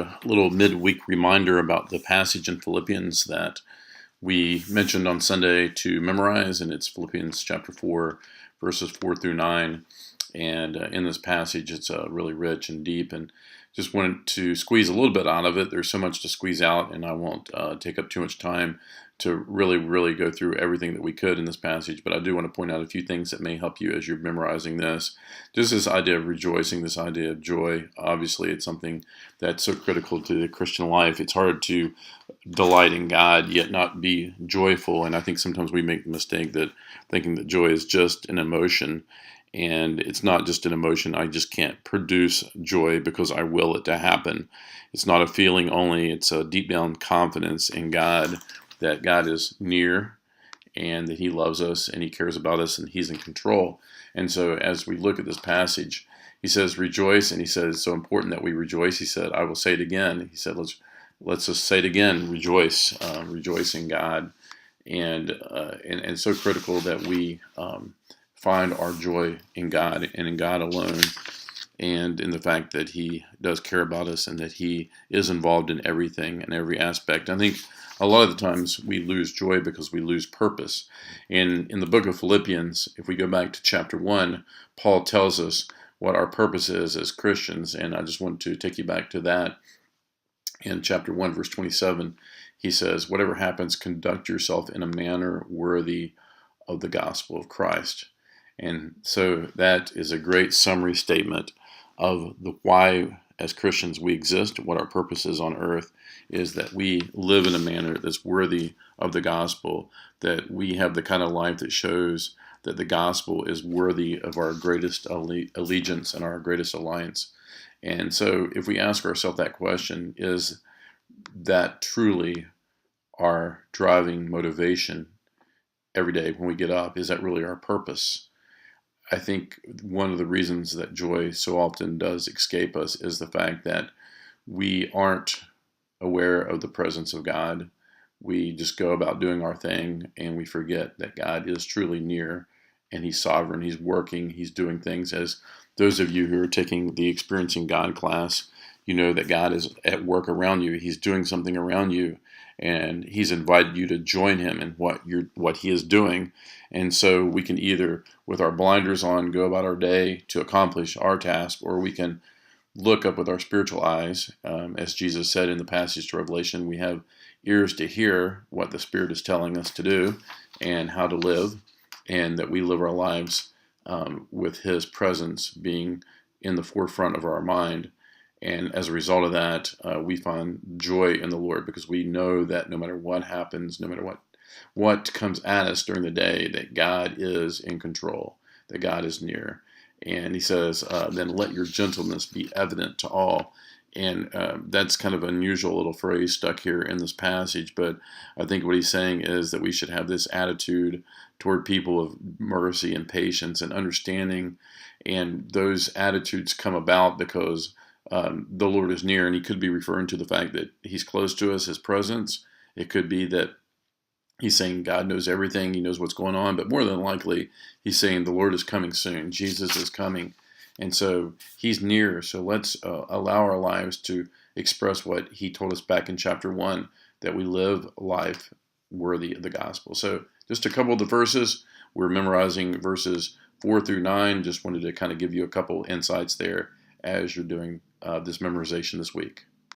a little midweek reminder about the passage in Philippians that we mentioned on Sunday to memorize, and it's Philippians chapter 4, verses 4 through 9. And in this passage, it's really rich and deep, and just wanted to squeeze a little bit out of it. There's so much to squeeze out, and I won't take up too much time to really go through everything that we could in this passage, but I do want to point out a few things that may help you as you're memorizing this. Just this idea of rejoicing, this idea of joy. Obviously, it's something that's so critical to the Christian life. It's hard to delight in God, yet not be joyful, and I think sometimes we make the mistake that thinking that joy is just an emotion, and it's not just an emotion. I just can't produce joy because I will it to happen. It's not a feeling only. It's a deep down confidence in God, that God is near and that he loves us and he cares about us and he's in control. And so as we look at this passage, he says rejoice, and he says it's so important that we rejoice. He said, I will say it again. He said, let's just say it again, rejoice, rejoice in God. And so critical that we find our joy in God and in God alone, and in the fact that he does care about us and that he is involved in everything and every aspect. I think a lot of the times we lose joy because we lose purpose. And in the book of Philippians, if we go back to chapter 1, Paul tells us what our purpose is as Christians, and I just want to take you back to that. In chapter 1, verse 27, he says, whatever happens, conduct yourself in a manner worthy of the gospel of Christ. And so that is a great summary statement of the why as Christians we exist, what our purpose is on earth, is that we live in a manner that's worthy of the gospel, that we have the kind of life that shows that the gospel is worthy of our greatest allegiance and our greatest alliance. And so if we ask ourselves that question, is that truly our driving motivation every day when we get up? Is that really our purpose? I think one of the reasons that joy so often does escape us is the fact that we aren't aware of the presence of God. We just go about doing our thing and we forget that God is truly near and he's sovereign, he's working, he's doing things. As those of you who are taking the Experiencing God class, you know that God is at work around you. He's doing something around you, and he's invited you to join him in what he is doing. And so we can either, with our blinders on, go about our day to accomplish our task, or we can look up with our spiritual eyes. As Jesus said in the passage to Revelation, we have ears to hear what the Spirit is telling us to do and how to live, and that we live our lives with his presence being in the forefront of our mind. And as a result of that, we find joy in the Lord, because we know that no matter what happens, no matter what comes at us during the day, that God is in control, that God is near. And he says, then let your gentleness be evident to all. And that's kind of an unusual little phrase stuck here in this passage, but I think what he's saying is that we should have this attitude toward people of mercy and patience and understanding. And those attitudes come about because the Lord is near, and he could be referring to the fact that he's close to us, his presence. It could be that he's saying God knows everything, he knows what's going on, but more than likely, he's saying the Lord is coming soon, Jesus is coming, and so he's near. So let's allow our lives to express what he told us back in chapter 1, that we live life worthy of the gospel. So just a couple of the verses, we're memorizing verses 4 through 9, just wanted to kind of give you a couple insights there as you're doing this memorization this week.